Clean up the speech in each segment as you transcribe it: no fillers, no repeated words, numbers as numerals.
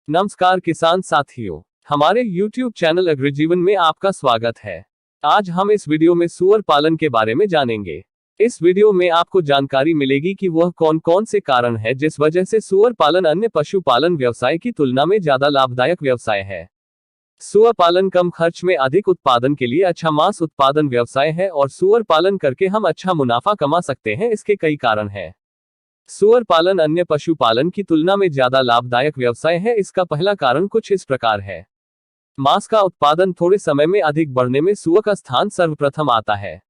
नमस्कार किसान साथियों, हमारे YouTube चैनल अग्रिजीवन में आपका स्वागत है। आज हम इस वीडियो में सूअर पालन के बारे में जानेंगे। इस वीडियो में आपको जानकारी मिलेगी कि वह कौन कौन से कारण है जिस वजह से सूअर पालन अन्य पशुपालन व्यवसाय की तुलना में ज्यादा लाभदायक व्यवसाय है। सूअर पालन कम खर्च में अधिक उत्पादन के लिए अच्छा मांस उत्पादन व्यवसाय है और सूअर पालन करके हम अच्छा मुनाफा कमा सकते हैं। इसके कई कारण हैं। सूअर पालन अन्य पशुपालन की तुलना में ज्यादा लाभदायक व्यवसाय है। इसका पहला कारण कुछ इस प्रकार है। मांस का उत्पादन थोड़े समय में अधिक बढ़ने में सूअर का स्थान सर्वप्रथम आता है।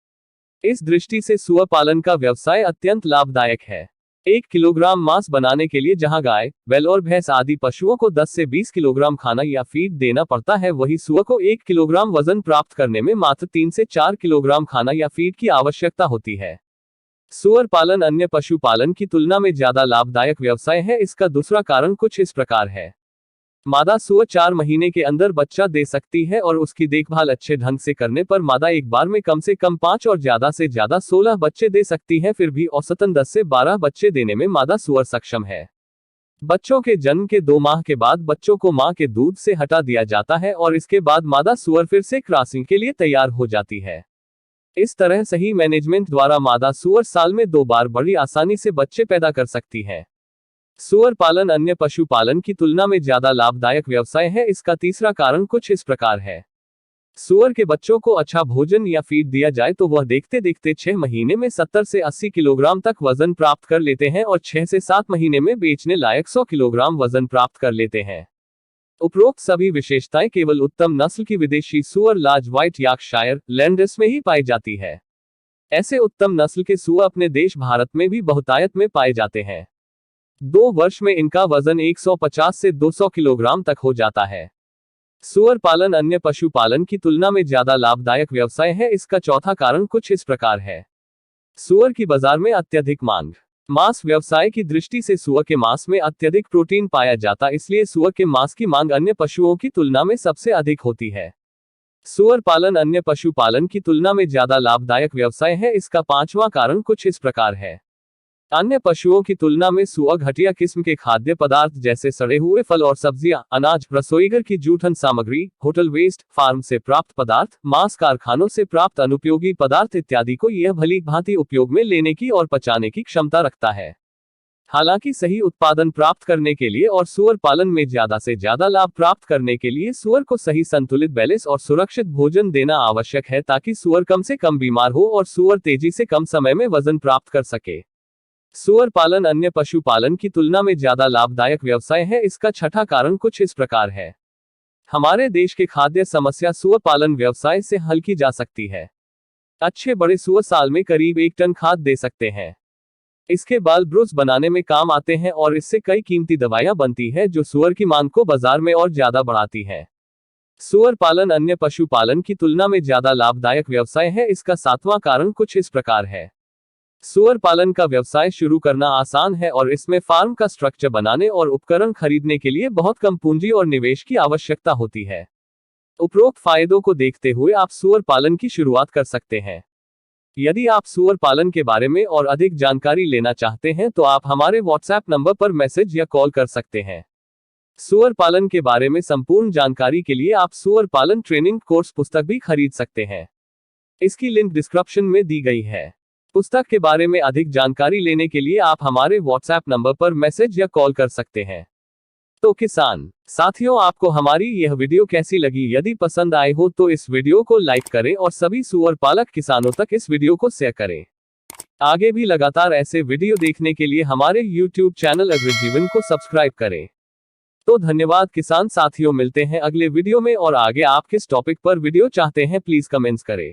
इस दृष्टि से सूअर पालन का व्यवसाय अत्यंत लाभदायक है। 1 किलोग्राम मांस बनाने के लिए जहां गाय, बैल और भैंस आदि पशुओं को 10 से 20 किलोग्राम खाना या फीड देना पड़ता है, वही सूअर को 1 किलोग्राम वजन प्राप्त करने में मात्र 3 से 4 किलोग्राम खाना या फीड की आवश्यकता होती है। सूअर पालन अन्य पशुपालन की तुलना में ज्यादा लाभदायक व्यवसाय है। इसका दूसरा कारण कुछ इस प्रकार है। मादा सूअर 4 महीने के अंदर बच्चा दे सकती है और उसकी देखभाल अच्छे ढंग से करने पर मादा एक बार में कम से कम 5 और ज्यादा से ज्यादा 16 बच्चे दे सकती है। फिर भी औसतन 10 से 12 बच्चे देने में मादा सूअर सक्षम है। बच्चों के जन्म के 2 माह के बाद बच्चों को मां के दूध से हटा दिया जाता है और इसके बाद मादा सूअर फिर से क्रॉसिंग के लिए तैयार हो जाती है। इस तरह सही मैनेजमेंट द्वारा मादा सूअर साल में 2 बार बड़ी आसानी से बच्चे पैदा कर सकती है। सूअर पालन अन्य पशुपालन की तुलना में ज्यादा लाभदायक व्यवसाय है। इसका तीसरा कारण कुछ इस प्रकार है। सूअर के बच्चों को अच्छा भोजन या फीड दिया जाए तो वह देखते देखते 6 महीने में 70 से 80 किलोग्राम तक वजन प्राप्त कर लेते हैं और 6 से 7 महीने में बेचने लायक 100 किलोग्राम वजन प्राप्त कर लेते हैं। उपरोक्त सभी विशेषताएं केवल उत्तम नस्ल की विदेशी सूअर लार्ज व्हाइट यॉर्कशायर लैंडर्स में ही पाई जाती है। ऐसे उत्तम नस्ल के सूअर अपने देश भारत में भी बहुतायत में पाए जाते हैं। 2 वर्ष में इनका वजन 150 से 200 किलोग्राम तक हो जाता है। सूअर पालन अन्य पशुपालन की तुलना में ज्यादा लाभदायक व्यवसाय है। इसका चौथा कारण कुछ इस प्रकार है। सूअर की बाजार में अत्यधिक मांग। मांस व्यवसाय की दृष्टि से सूअर के मांस में अत्यधिक प्रोटीन पाया जाता, इसलिए सूअर के मांस की मांग अन्य पशुओं की तुलना में सबसे अधिक होती है। सूअर पालन अन्य पशुपालन की तुलना में ज्यादा लाभदायक व्यवसाय है। इसका पांचवां कारण कुछ इस प्रकार है। अन्य पशुओं की तुलना में सूअर घटिया किस्म के खाद्य पदार्थ जैसे सड़े हुए फल और सब्जियां, अनाज, रसोईघर की जूठन सामग्री, होटल वेस्ट, फार्म से प्राप्त पदार्थ, मांस कारखानों से प्राप्त अनुपयोगी पदार्थ इत्यादि को यह भली भांति उपयोग में लेने की और पचाने की क्षमता रखता है। हालांकि सही उत्पादन प्राप्त करने के लिए और सूअर पालन में ज्यादा से ज्यादा लाभ प्राप्त करने के लिए सूअर को सही संतुलित बैलेंस और सुरक्षित भोजन देना आवश्यक है, ताकि सूअर कम से कम बीमार हो और सूअर तेजी से कम समय में वजन प्राप्त कर सके। सूअर पालन अन्य पशुपालन की तुलना में ज्यादा लाभदायक व्यवसाय है। इसका छठा कारण कुछ इस प्रकार है। हमारे देश के खाद्य समस्या सूअर पालन व्यवसाय से हल की जा सकती है। अच्छे बड़े सूअर साल में करीब 1 टन खाद दे सकते हैं। इसके बाल ब्रूस बनाने में काम आते हैं और इससे कई कीमती दवाइयां बनती हैं जो सूअर की मांग को बाजार में और ज्यादा बढ़ाती हैं। सूअर पालन अन्य पशुपालन की तुलना में ज्यादा लाभदायक व्यवसाय है। इसका 7वां कारण कुछ इस प्रकार है। सूअर पालन का व्यवसाय शुरू करना आसान है और इसमें फार्म का स्ट्रक्चर बनाने और उपकरण खरीदने के लिए बहुत कम पूंजी और निवेश की आवश्यकता होती है। उपरोक्त फायदों को देखते हुए आप सूअर पालन की शुरुआत कर सकते हैं। यदि आप सूअर पालन के बारे में और अधिक जानकारी लेना चाहते हैं तो आप हमारे व्हाट्सएप नंबर पर मैसेज या कॉल कर सकते हैं। सूअर पालन के बारे में संपूर्ण जानकारी के लिए आप सूअर पालन ट्रेनिंग कोर्स पुस्तक भी खरीद सकते हैं। इसकी लिंक डिस्क्रिप्शन में दी गई है। पुस्तक के बारे में अधिक जानकारी लेने के लिए आप हमारे व्हाट्सएप नंबर पर मैसेज या कॉल कर सकते हैं। तो किसान साथियों, आपको हमारी यह वीडियो कैसी लगी? यदि पसंद आए हो तो इस वीडियो को लाइक करें और सभी सूअर पालक किसानों तक इस वीडियो को शेयर करें। आगे भी लगातार ऐसे वीडियो देखने के लिए हमारे YouTube चैनल अग्रिजीवन को सब्सक्राइब करें। तो धन्यवाद किसान साथियों, मिलते हैं अगले वीडियो में और आगे आप किस टॉपिक पर वीडियो चाहते हैं प्लीज कमेंट्स करें।